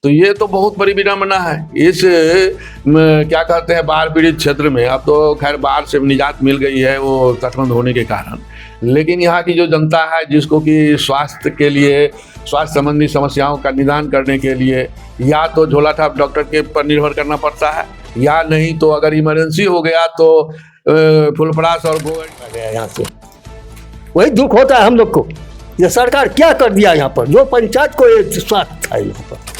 तो ये तो बहुत बड़ी विडम्बना है। इस क्या कहते हैं बाढ़ पीड़ित क्षेत्र में, अब तो खैर बाढ़ से निजात मिल गई है वो तटबंध होने के कारण, लेकिन यहाँ की जो जनता है जिसको कि स्वास्थ्य के लिए, स्वास्थ्य संबंधी समस्याओं का निदान करने के लिए या तो झोलाछाप डॉक्टर के पर निर्भर करना पड़ता है, या नहीं तो अगर इमरजेंसी हो गया तो फुलपरास और गोगड़ गया यहाँ से। वही दुख होता है हम लोग को, ये सरकार क्या कर दिया यहाँ पर, जो पंचायत को ये स्वास्थ्य था यहाँ पर।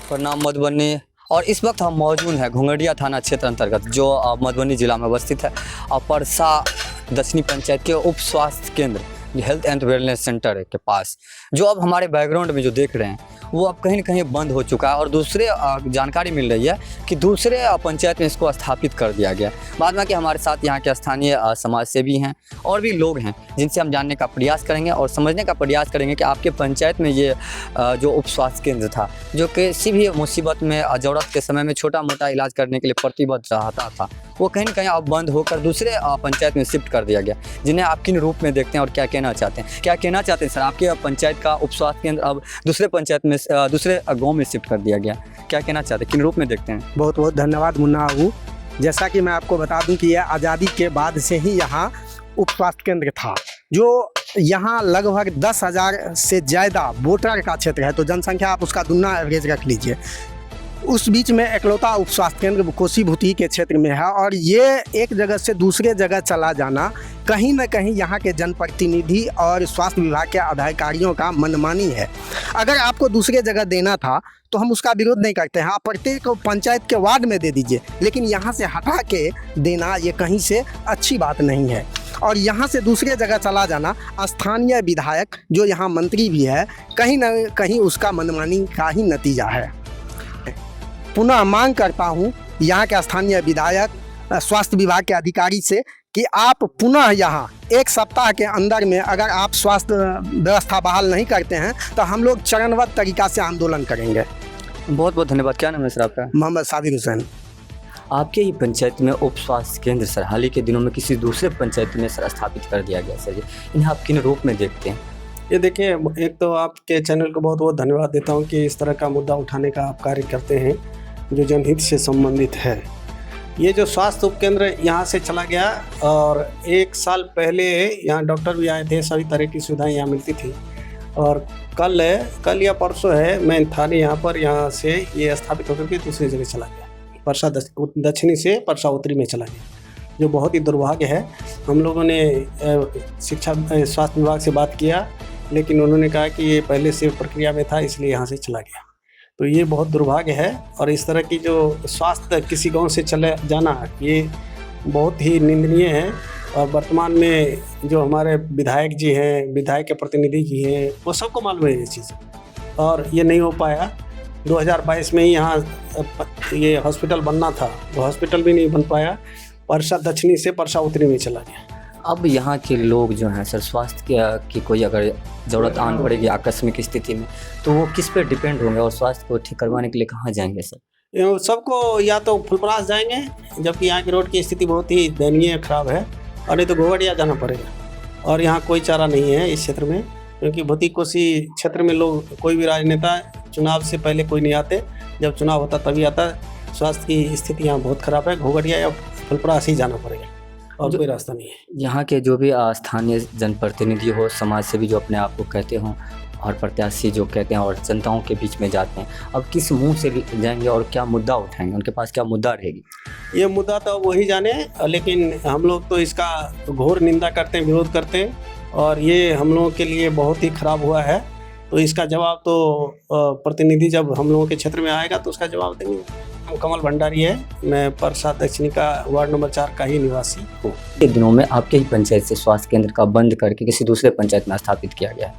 प्रणाम मधुबनी, और इस वक्त हम मौजूद हैं घोंघडिया थाना क्षेत्र अंतर्गत जो मधुबनी जिला में अवस्थित है, और परसा दक्षिणी पंचायत के उप स्वास्थ्य केंद्र हेल्थ एंड वेलनेस सेंटर के पास, जो अब हमारे बैकग्राउंड में जो देख रहे हैं वो अब कहीं न कहीं बंद हो चुका है, और दूसरे जानकारी मिल रही है कि दूसरे पंचायत में इसको स्थापित कर दिया गया। बाद में कि हमारे साथ यहाँ के स्थानीय समाज सेवी हैं और भी लोग हैं जिनसे हम जानने का प्रयास करेंगे और समझने का प्रयास करेंगे कि आपके पंचायत में ये जो उप स्वास्थ्य केंद्र था, जो किसी भी मुसीबत में ज़रूरत के समय में छोटा मोटा इलाज करने के लिए प्रतिबद्ध रहता था, वो कहीं न कहीं अब बंद होकर दूसरे पंचायत में शिफ्ट कर दिया गया, जिन्हें आप किन रूप में देखते हैं और क्या कहना चाहते हैं। क्या कहना चाहते हैं सर, आपके पंचायत का उप स्वास्थ्य केंद्र अब दूसरे पंचायत में, दूसरे गांव में शिफ्ट कर दिया गया, क्या कहना चाहते हैं, किन रूप में देखते हैं? बहुत बहुत धन्यवाद मुन्ना बाबू। जैसा कि मैं आपको बता दूं कि यह आज़ादी के बाद से ही यहाँ उप स्वास्थ्य केंद्र था, जो यहाँ लगभग 10,000 से ज़्यादा वोटर का क्षेत्र है, तो जनसंख्या आप उसका दुगना एवरेज रख लीजिए। उस बीच में एकलौता उप स्वास्थ्य केंद्र कोसी भूतही के क्षेत्र में है, और ये एक जगह से दूसरे जगह चला जाना कहीं न कहीं यहाँ के जनप्रतिनिधि और स्वास्थ्य विभाग के अधिकारियों का मनमानी है। अगर आपको दूसरे जगह देना था तो हम उसका विरोध नहीं करते हैं, आप प्रत्येक पंचायत के वार्ड में दे दीजिए, लेकिन यहाँ से हटा के देना ये कहीं से अच्छी बात नहीं है। और यहाँ से दूसरे जगह चला जाना, स्थानीय विधायक जो यहाँ मंत्री भी है, कहीं न कहीं उसका मनमानी का ही नतीजा है। पुनः मांग करता हूँ यहाँ के स्थानीय विधायक, स्वास्थ्य विभाग के अधिकारी से कि आप पुनः यहाँ 1 सप्ताह के अंदर में अगर आप स्वास्थ्य व्यवस्था बहाल नहीं करते हैं तो हम लोग चरणबद्ध तरीका से आंदोलन करेंगे। बहुत बहुत धन्यवाद। क्या नाम है सर आपका? मोहम्मद साबिर हुसैन। आपके ही पंचायत में उप स्वास्थ्य केंद्र सर हाल ही के दिनों में किसी दूसरे पंचायत में सर स्थापित कर दिया गया सर, इन्हें आप किन रूप में देखते हैं? ये देखिए, एक तो आपके चैनल को बहुत बहुत धन्यवाद देता हूँ कि इस तरह का मुद्दा उठाने का आप कार्य करते हैं जो जनहित से संबंधित है। ये जो स्वास्थ्य उपकेंद्र यहाँ से चला गया, और 1 साल पहले यहाँ डॉक्टर भी आए थे, सभी तरह की सुविधाएं यहाँ मिलती थी, और कल या परसों है मैं था नहीं यहाँ पर, यहाँ से ये स्थापित होकर के दूसरी जगह चला गया, परसा दक्षिणी से परसा उत्तरी में चला गया, जो बहुत ही दुर्भाग्य है। हम लोगों ने शिक्षा स्वास्थ्य विभाग से बात किया, लेकिन उन्होंने कहा कि ये पहले से प्रक्रिया में था इसलिए यहाँ से चला गया, तो ये बहुत दुर्भाग्य है। और इस तरह की जो स्वास्थ्य किसी गांव से चले जाना, ये बहुत ही निंदनीय है। और वर्तमान में जो हमारे विधायक जी हैं, विधायक के प्रतिनिधि जी हैं, वो सबको मालूम है ये चीज़, और ये नहीं हो पाया। 2022 में ही यहाँ ये हॉस्पिटल बनना था, वो हॉस्पिटल भी नहीं बन पाया, परसा दक्षिणी से परसा उत्तरी में चला गया। अब यहाँ के लोग जो हैं सर, स्वास्थ्य की कोई अगर ज़रूरत आन पड़ेगी आकस्मिक स्थिति में, तो वो किस पे डिपेंड होंगे और स्वास्थ्य को ठीक करवाने के लिए कहाँ जाएंगे सर? सबको या तो फुलपरास जाएंगे, जबकि यहाँ की रोड की स्थिति बहुत ही दयनीय खराब है, और नहीं तो घोंघडिया जाना पड़ेगा। और यहाँ कोई चारा नहीं है इस क्षेत्र में, क्योंकि भूतही कोसी क्षेत्र में लोग, कोई भी राजनेता चुनाव से पहले कोई नहीं आते, जब चुनाव होता तभी आता। स्वास्थ्य की स्थिति यहाँ बहुत ख़राब है, घोंघडिया या फुलपरास ही जाना पड़ेगा, और कोई रास्ता नहीं है। यहाँ के जो भी स्थानीय जनप्रतिनिधि हो, समाज सेवी जो अपने आप को कहते हों, और प्रत्याशी जो कहते हैं और जनताओं के बीच में जाते हैं, अब किस मुंह से जाएंगे और क्या मुद्दा उठाएंगे, उनके पास क्या मुद्दा रहेगी? ये मुद्दा तो वही जाने, लेकिन हम लोग तो इसका घोर निंदा करते हैं, विरोध करते हैं, और ये हम लोगों के लिए बहुत ही खराब हुआ है। तो इसका जवाब तो प्रतिनिधि जब हम लोगों के क्षेत्र में आएगा तो उसका जवाब देंगे। कमल भंडारी है, मैं परसा दक्षिणी का वार्ड नंबर 4 का ही निवासी हूँ। इन दिनों में आपके ही पंचायत से स्वास्थ्य केंद्र का बंद करके किसी दूसरे पंचायत में स्थापित किया गया है,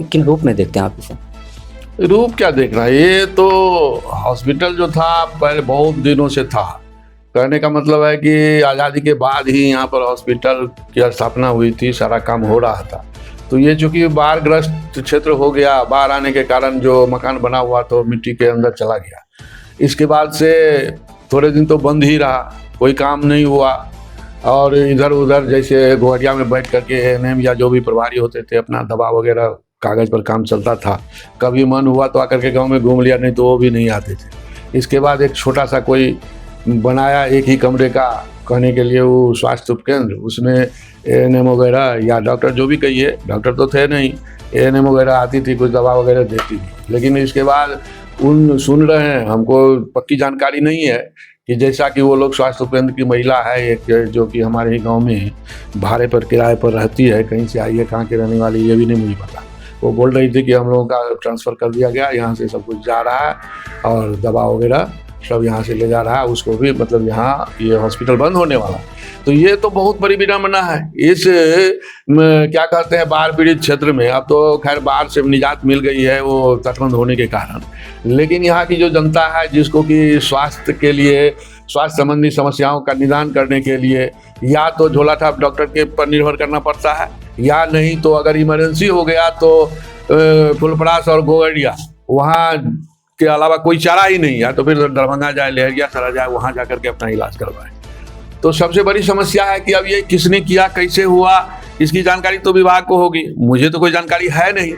किन रूप में देखते हैं आप इसे? रूप क्या देखना है, ये तो हॉस्पिटल जो था पहले बहुत दिनों से था। कहने का मतलब है कि आज़ादी के बाद ही यहाँ पर हॉस्पिटल की स्थापना हुई थी, सारा काम हो रहा था। तो ये चूँकि बाढ़ग्रस्त क्षेत्र हो गया, बाढ़ आने के कारण जो मकान बना हुआ तो मिट्टी के अंदर चला गया। इसके बाद से थोड़े दिन तो बंद ही रहा, कोई काम नहीं हुआ, और इधर उधर जैसे घोंघडिया में बैठ करके एएनएम या जो भी प्रभारी होते थे अपना दवा वगैरह कागज़ पर काम चलता था। कभी मन हुआ तो आकर के गांव में घूम लिया, नहीं तो वो भी नहीं आते थे। इसके बाद एक छोटा सा कोई बनाया एक ही कमरे का कहने के लिए वो स्वास्थ्य उपकेंद्र, उसमें ANM वगैरह या डॉक्टर जो भी कहिए, डॉक्टर तो थे नहीं, ANM वगैरह आती थी, कुछ दवा वगैरह देती थी। लेकिन इसके बाद सुन रहे हैं, हमको पक्की जानकारी नहीं है कि जैसा कि वो लोग स्वास्थ्य उपकेंद्र की महिला है एक, जो कि हमारे ही गांव में भाड़े पर किराए पर रहती है, कहीं से आई है, कहाँ की रहने वाली ये भी नहीं मुझे पता। वो बोल रही थी कि हम लोगों का ट्रांसफ़र कर दिया गया, यहाँ से सब कुछ जा रहा है और दवा वगैरह सब यहाँ से ले जा रहा है, उसको भी मतलब यहाँ ये हॉस्पिटल बंद होने वाला। तो ये तो बहुत बड़ी विडम्बना है इस क्या कहते हैं बाढ़ पीड़ित क्षेत्र में। अब तो खैर बाढ़ से निजात मिल गई है वो तटबंध होने के कारण, लेकिन यहाँ की जो जनता है जिसको कि स्वास्थ्य के लिए, स्वास्थ्य संबंधी समस्याओं का निदान करने के लिए या तो झोलाछाप डॉक्टर के पर निर्भर करना पड़ता है, या नहीं तो अगर इमरजेंसी हो गया तो फुलपरास और गोगड़िया वहाँ के अलावा कोई चारा ही नहीं है, तो फिर दरभंगा जाए, लहरिया सरा जाए, वहाँ जा करके अपना इलाज करवाए। तो सबसे बड़ी समस्या है कि अब ये किसने किया, कैसे हुआ, इसकी जानकारी तो विभाग को होगी, मुझे तो कोई जानकारी है नहीं।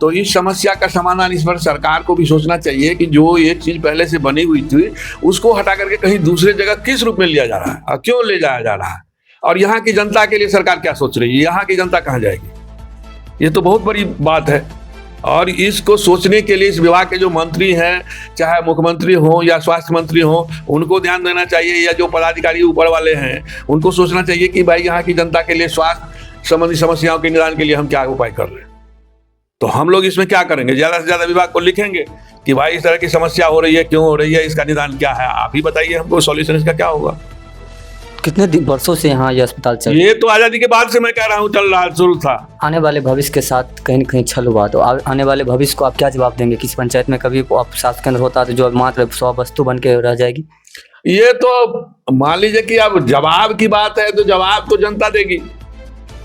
तो इस समस्या का समाधान इस पर सरकार को भी सोचना चाहिए कि जो एक चीज़ पहले से बनी हुई थी उसको हटा करके कहीं दूसरे जगह किस रूप में लिया जा रहा है और क्यों ले जाया जा रहा है, और यहाँ की जनता के लिए सरकार क्या सोच रही है, यहाँ की जनता कहाँ जाएगी, ये तो बहुत बड़ी बात है। और इसको सोचने के लिए इस विभाग के जो मंत्री हैं, चाहे मुख्यमंत्री हों या स्वास्थ्य मंत्री हों, उनको ध्यान देना चाहिए, या जो पदाधिकारी ऊपर वाले हैं उनको सोचना चाहिए कि भाई यहाँ की जनता के लिए स्वास्थ्य संबंधी समस्याओं के निदान के लिए हम क्या उपाय कर रहे हैं। तो हम लोग इसमें क्या करेंगे, ज़्यादा से ज़्यादा विभाग को लिखेंगे कि भाई इस तरह की समस्या हो रही है, क्यों हो रही है, इसका निदान क्या है, आप ही बताइए हमको, सॉल्यूशन इसका क्या होगा। कितने वर्षों से यहाँ ये अस्पताल चल, ये तो आज़ादी के बाद से मैं कह रहा हूँ चल रहा, शुरू था। आने वाले भविष्य के साथ कहीं न कहीं छल हुआ तो आने वाले भविष्य को आप क्या जवाब देंगे? किसी पंचायत में कभी स्वास्थ्य केंद्र होता तो जो मात्र 100 वस्तु बन के रह जाएगी। ये तो मान लीजिए कि अब जवाब की बात है तो जवाब तो जनता देगी।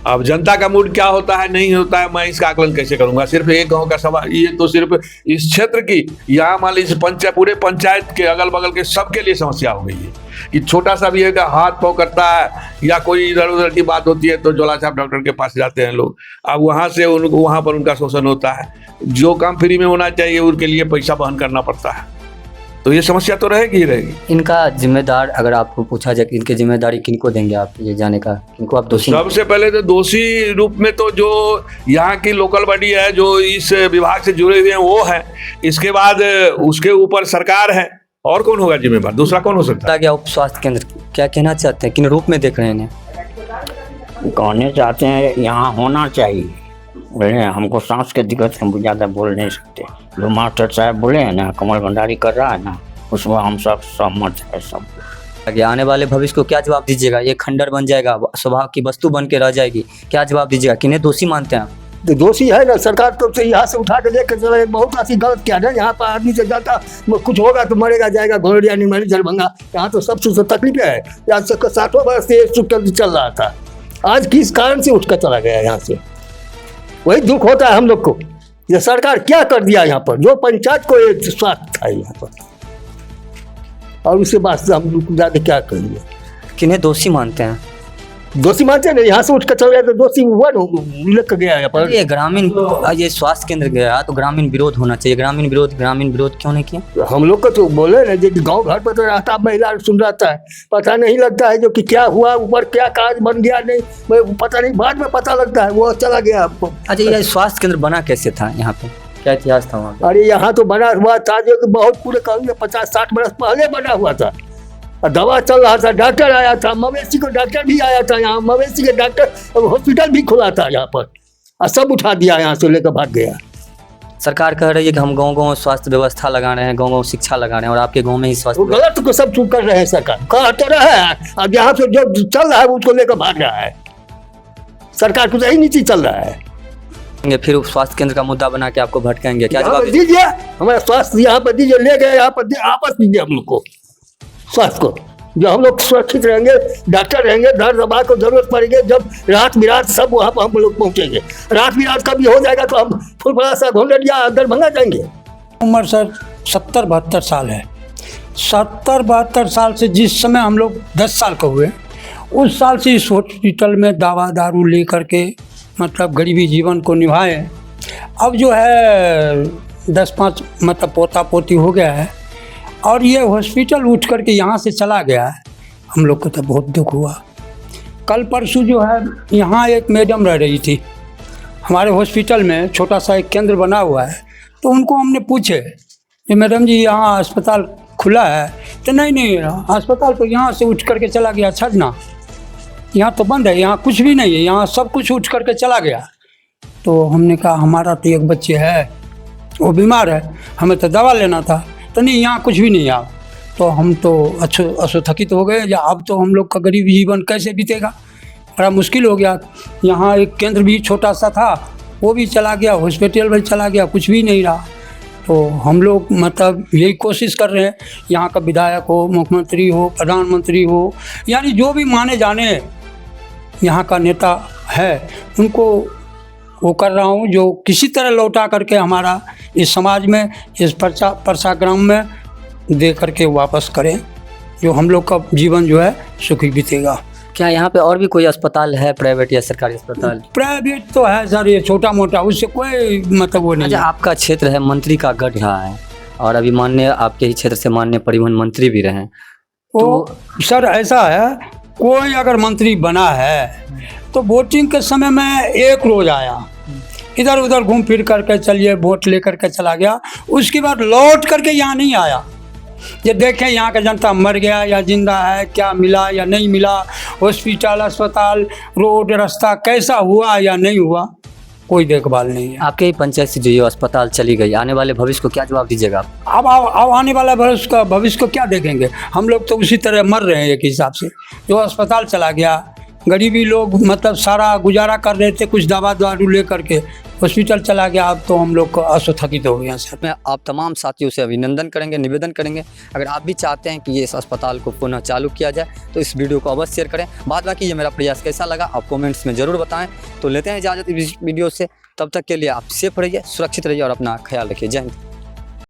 अब जनता का मूड क्या होता है नहीं होता है, मैं इसका आकलन कैसे करूंगा। सिर्फ एक गांव का सवाल, ये तो सिर्फ इस क्षेत्र की, यहाँ मान लीजिए पूरे पंचायत के अगल बगल के सबके लिए समस्या हो गई है कि छोटा सा भी एक हाथ पाँव करता है या कोई इधर उधर की बात होती है तो झोलाछाप डॉक्टर के पास जाते हैं लोग। अब वहाँ से उनको वहाँ पर उनका शोषण होता है, जो काम फ्री में होना चाहिए उनके लिए पैसा वहन करना पड़ता है। तो ये समस्या तो रहेगी ही रहेगी। इनका जिम्मेदार अगर आपको पूछा जाए कि इनकी जिम्मेदारी किनको देंगे आप ये जाने का, इनको आप दोषी? सबसे पहले तो दोषी रूप में तो जो यहाँ की लोकल बॉडी है जो इस विभाग से जुड़े हुए हैं वो है, इसके बाद उसके ऊपर सरकार है, और कौन होगा जिम्मेदार, दूसरा कौन हो सकता है। क्या उप स्वास्थ्य केंद्र क्या कहना चाहते हैं, किन रूप में देख रहे हैं इन्हें? कहने चाहते हैं यहाँ होना चाहिए, बोले हमको सांस के दिक्कत हम ज़्यादा बोल नहीं सकते। जो मास्टर साहब बोले हैं ना, कमल भंडारी कर रहा है ना, उसमें हम सब सहमत है। सब आगे आने वाले भविष्य को क्या जवाब दीजिएगा? ये खंडर बन जाएगा, स्वभाव की वस्तु बन के रह जाएगी, क्या जवाब दीजिएगा? किन्हें दोषी मानते हैं आप? तो दोषी है ना सरकार, तो यहाँ से उठा के लेकर चले, बहुत ऐसी गलत किया ना। यहाँ पर आदमी से जाता कुछ होगा तो मरेगा जाएगा, घोड़िया निर्माणी दरभंगा, यहाँ तो सब चीज़ तकलीफ है। यहाँ से 60 वर्ष से चल रहा था, आज किस कारण से उठकर चला गया यहाँ से, वही दुख होता है हम लोग को। ये सरकार क्या कर दिया यहाँ पर, जो पंचायत को एक स्वास्थ्य था यहाँ पर, और उसके बाद हम लोग जाके क्या करेंगे। किन्हें दोषी मानते हैं? दोषी मानते हैं, यहाँ से उठकर चल गया तो दोषी हुआ लग गया यहाँ पर। ये ग्रामीण, ये स्वास्थ्य केंद्र गया तो ग्रामीण विरोध होना चाहिए, ग्रामीण विरोध क्यों नहीं किया? हम लोग को तो बोले ना, जो गांव घर पर तो रहता महिला सुन रहता है, पता नहीं लगता है जो कि क्या हुआ, ऊपर क्या काज बन गया नहीं पता नहीं, बाद में पता लगता है, वो चला गया आपको। अच्छा, ये स्वास्थ्य केंद्र बना कैसे था यहाँ पे, क्या इतिहास था वहाँ? अरे यहाँ तो बना हुआ था जो कि बहुत पूरे 50-60 बरस पहले बना हुआ था, और दवा चल रहा था, डॉक्टर आया था, मवेशी को डॉक्टर भी आया था यहाँ, मवेशी के डॉक्टर हॉस्पिटल भी खुला था यहाँ पर, और सब उठा दिया यहाँ से लेकर भाग गया। सरकार कह रही है कि हम गाँव स्वास्थ्य व्यवस्था लगा रहे हैं, गाँव शिक्षा लगा रहे हैं, और आपके गाँव में ही स्वास्थ्य गलत को सब चूक कर रहे हैं। सरकार कहा तो रहा है, अब यहाँ से जो चल रहा है उसको लेकर भाग रहा है। सरकार को सही नीति चल रहा है, फिर स्वास्थ्य केंद्र का मुद्दा बना के आपको भटकाएंगे, क्या जवाब दीजिए? हमारा स्वास्थ्य यहाँ पर दीजिए, ले गए यहाँ पर आपस दीजिए हम लोग को स्वास्थ्य को, जो हम लोग सुरक्षित रहेंगे, डॉक्टर रहेंगे, दर दवा को जरूरत पड़ेगी, जब रात बिरात सब वहाँ पर हम लोग पहुँचेंगे। रात बिरात कभी हो जाएगा तो हम फुलपरास घोंडिया दरभंगा जाएंगे। उम्र सर 70-72 साल है। 70-72 साल से जिस समय हम लोग 10 साल का हुए, उस साल से इस हॉस्पिटल में दवा दारू ले करके मतलब गरीबी जीवन को निभाए। अब जो है 10-5 मतलब पोता पोती हो गया है और ये हॉस्पिटल उठ करके यहाँ से चला गया है। हम लोग को तो बहुत दुख हुआ। कल परसों जो है यहाँ एक मैडम रह रही थी हमारे हॉस्पिटल में, छोटा सा एक केंद्र बना हुआ है। तो उनको हमने पूछे कि मैडम जी यहाँ अस्पताल खुला है? तो नहीं अस्पताल तो यहाँ से उठ करके चला गया छजना, यहाँ तो बंद है, यहाँ कुछ भी नहीं है, यहाँ सब कुछ उठ करके चला गया। तो हमने कहा हमारा तो एक बच्चे है वो बीमार है, हमें तो दवा लेना था। तो नहीं यहाँ कुछ भी नहीं आप। तो हम तो असुथकित हो गए, या अब तो हम लोग का गरीब जीवन कैसे बीतेगा, बड़ा मुश्किल हो गया। यहाँ एक केंद्र भी छोटा सा था वो भी चला गया, हॉस्पिटल भी चला गया, कुछ भी नहीं रहा। तो हम लोग मतलब यही कोशिश कर रहे हैं, यहाँ का विधायक हो, मुख्यमंत्री हो, प्रधानमंत्री हो, यानी जो भी माने जाने यहाँ का नेता है उनको वो कर रहा हूँ जो किसी तरह लौटा करके हमारा इस समाज में, इस परसाग्राम में दे करके वापस करें, जो हम लोग का जीवन जो है सुखी बीतेगा। क्या यहाँ पे और भी कोई अस्पताल है, प्राइवेट या सरकारी अस्पताल? प्राइवेट तो है सर, ये छोटा मोटा, उससे कोई मतलब वो नहीं अच्छा, है। आपका क्षेत्र है मंत्री का गढ़ रहा है और अभी माननीय आपके ही क्षेत्र से माननीय परिवहन मंत्री भी रहे। तो सर ऐसा है, कोई अगर मंत्री बना है तो वोटिंग के समय में एक रोज आया, इधर उधर घूम फिर करके चलिए वोट लेकर के चला गया, उसके बाद लौट करके यहाँ नहीं आया। ये देखें यहाँ का जनता मर गया या जिंदा है, क्या मिला या नहीं मिला, हॉस्पिटल, अस्पताल, रोड, रास्ता कैसा हुआ या नहीं हुआ, कोई देखभाल नहीं है। आपके ही पंचायत से जो ये अस्पताल चली गई, आने वाले भविष्य को क्या जवाब दीजिएगा आप? अब आने वाला भविष्य को क्या देखेंगे? हम लोग तो उसी तरह मर रहे हैं एक हिसाब से। जो अस्पताल चला गया, गरीबी लोग मतलब सारा गुजारा कर रहे थे कुछ दवा दारू ले करके, हॉस्पिटल चला गया, अब तो हम लोग को असुथकित हो गया सर। मैं आप तमाम साथियों से अभिनंदन करेंगे, निवेदन करेंगे, अगर आप भी चाहते हैं कि ये इस अस्पताल को पुनः चालू किया जाए तो इस वीडियो को अवश्य शेयर करें। बाद बाकी ये मेरा प्रयास कैसा लगा आप कमेंट्स में ज़रूर बताएं। तो लेते हैं इजाज़त इस वीडियो से, तब तक के लिए आप सेफ रहिए, सुरक्षित रहिए और अपना ख्याल रखिए। जय हिंद।